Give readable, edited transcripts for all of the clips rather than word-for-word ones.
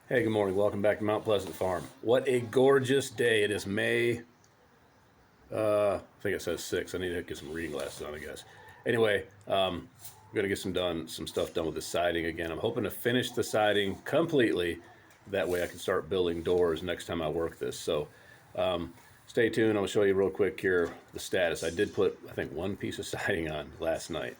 Hey, good morning. Welcome back to Mount Pleasant Farm. What a gorgeous day. It is May, I think it says 6. I need to get some reading glasses on, I guess. Anyway, I'm going to get some stuff done with the siding again. I'm hoping to finish the siding completely. That way I can start building doors next time I work this. So stay tuned. I'm going to show you real quick here the status. I did put, I think, one piece of siding on last night.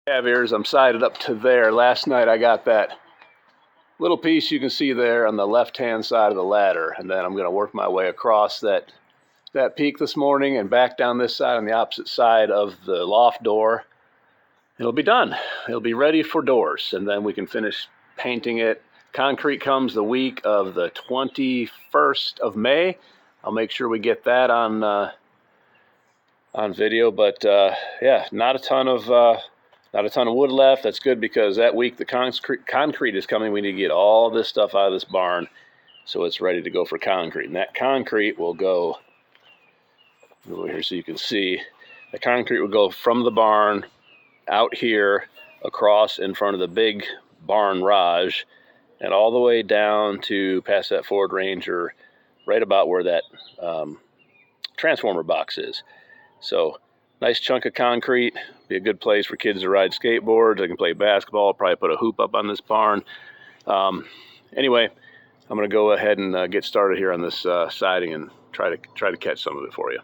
I'm sided up to there. Last night I got that little piece you can see there on the left-hand side of the ladder, and then I'm going to work my way across that peak this morning and back down this side on the opposite side of the loft door. It'll be done. It'll be ready for doors, and then we can finish painting it. Concrete comes the week of the 21st of May. I'll make sure we get that on video, but yeah, not a ton of wood left. That's good because that week the concrete is coming. We need to get all this stuff out of this barn so it's ready to go for concrete. And that concrete will go over here so you can see. The concrete will go from the barn out here across in front of the big barn raj and all the way down to past that Ford Ranger, right about where that transformer box is. So nice chunk of concrete, be a good place for kids to ride skateboards. I can play basketball, probably put a hoop up on this barn. Anyway, I'm going to go ahead and get started here on this siding and try to catch some of it for you.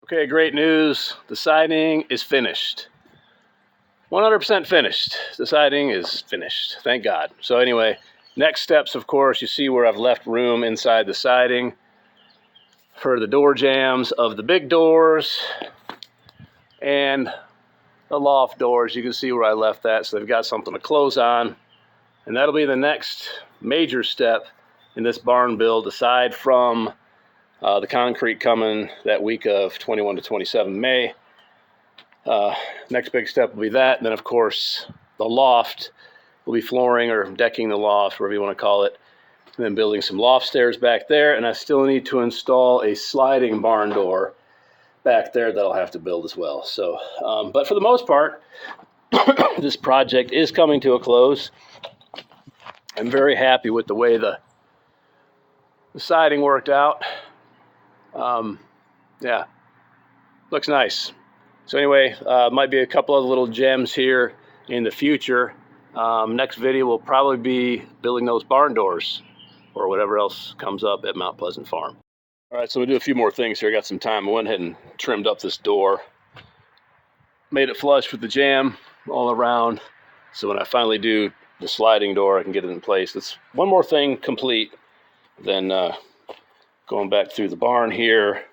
Okay, great news. The siding is finished. 100% finished. The siding is finished. Thank God. So anyway, next steps, of course, you see where I've left room inside the siding for the door jambs of the big doors and the loft doors. You can see where I left that, so they've got something to close on. And that'll be the next major step in this barn build, aside from the concrete coming that week of 21 to 27 May. Next big step will be that. And then, of course, the loft will be flooring or decking the loft, whatever you want to call it. And then building some loft stairs back there. And I still need to install a sliding barn door back there that I'll have to build as well. So, but for the most part, this project is coming to a close. I'm very happy with the way the siding worked out. Yeah, looks nice. So anyway, might be a couple of little gems here in the future. Next video will probably be building those barn doors or whatever else comes up at Mount Pleasant Farm. All right, so we'll do a few more things here. I got some time. I went ahead and trimmed up this door. Made it flush with the jamb all around. So when I finally do the sliding door, I can get it in place. That's one more thing complete. Then going back through the barn here,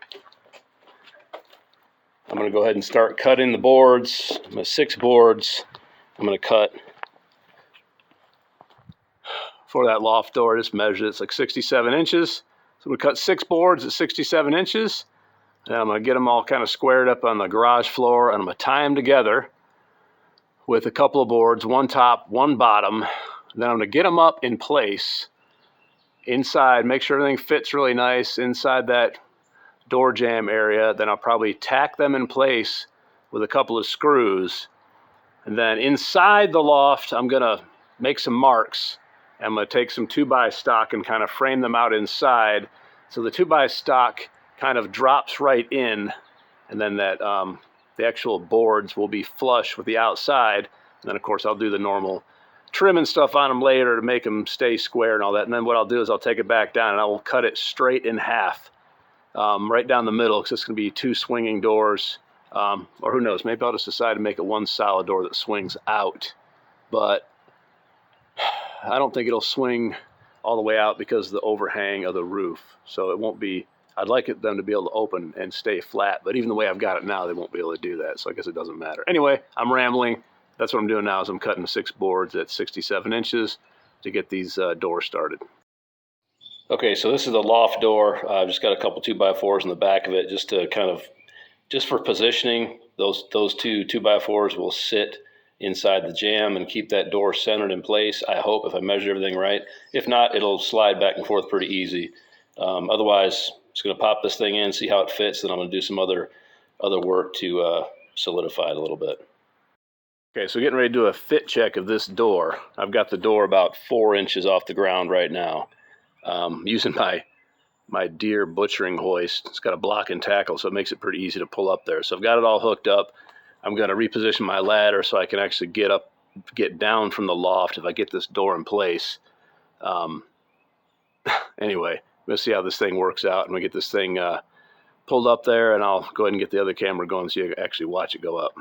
I'm going to go ahead and start cutting the boards. My 6 boards I'm going to cut for that loft door. I just measured it. It's like 67 inches. So we cut 6 boards at 67 inches. And I'm going to get them all kind of squared up on the garage floor, and I'm going to tie them together with a couple of boards, one top, one bottom. Then I'm going to get them up in place inside, make sure everything fits really nice inside that door jamb area. Then I'll probably tack them in place with a couple of screws. And then inside the loft, I'm going to make some marks. I'm going to take some 2x stock and kind of frame them out inside. So the 2x stock kind of drops right in, and then that the actual boards will be flush with the outside. And then, of course, I'll do the normal trim and stuff on them later to make them stay square and all that. And then what I'll do is I'll take it back down and I will cut it straight in half, right down the middle, because it's going to be 2 swinging doors. Or who knows, maybe I'll just decide to make it one solid door that swings out. But I don't think it'll swing all the way out because of the overhang of the roof. So it won't be, I'd like them to be able to open and stay flat, but even the way I've got it now, they won't be able to do that. So I guess it doesn't matter. Anyway, I'm rambling. That's what I'm doing now is I'm cutting 6 boards at 67 inches to get these doors started. Okay, so this is the loft door. I've just got a couple 2x4s in the back of it just to kind of, just for positioning. Those 2 2x4s will sit inside the jamb and keep that door centered in place, I hope, if I measure everything right. If not, it'll slide back and forth pretty easy. Otherwise, just going to pop this thing in, see how it fits, then I'm going to do some other work to solidify it a little bit. Okay, so getting ready to do a fit check of this door. I've got the door about 4 inches off the ground right now. Using my deer butchering hoist. It's got a block and tackle, so it makes it pretty easy to pull up there. So I've got it all hooked up. I'm going to reposition my ladder so I can actually get down from the loft if I get this door in place. Anyway, we'll see how this thing works out, and we get this thing pulled up there, and I'll go ahead and get the other camera going so you can actually watch it go up.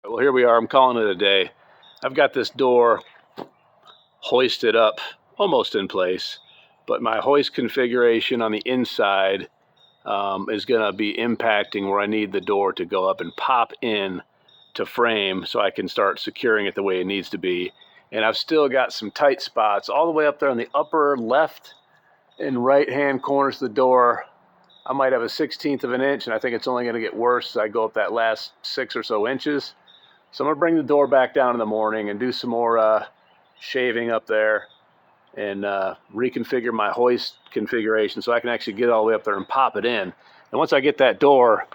Well, here we are. I'm calling it a day. I've got this door hoisted up, almost in place, but my hoist configuration on the inside is going to be impacting where I need the door to go up and pop in to frame so I can start securing it the way it needs to be. And I've still got some tight spots all the way up there on the upper left and right hand corners of the door. I might have a 1/16 of an inch, and I think it's only going to get worse as I go up that last 6 or so inches. So I'm going to bring the door back down in the morning and do some more shaving up there and reconfigure my hoist configuration so I can actually get all the way up there and pop it in. And once I get that door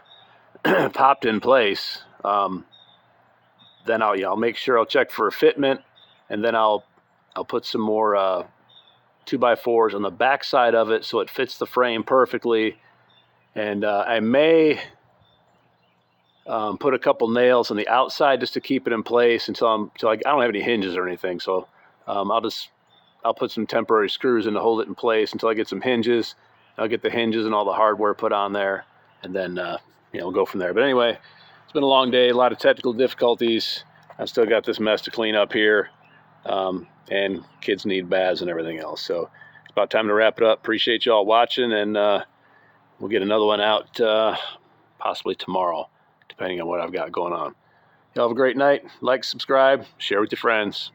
popped in place, then I'll make sure I'll check for fitment, and then I'll put some more 2x4s on the back side of it so it fits the frame perfectly. And I may put a couple nails on the outside just to keep it in place until I don't have any hinges or anything. So I'll put some temporary screws in to hold it in place until I get some hinges. I'll get the hinges and all the hardware put on there, and then we'll go from there. But anyway, it's been a long day, a lot of technical difficulties. I still got this mess to clean up here, and kids need baths and everything else. So it's about time to wrap it up. Appreciate y'all watching, and we'll get another one out possibly tomorrow, depending on what I've got going on. Y'all have a great night. Like, subscribe, share with your friends.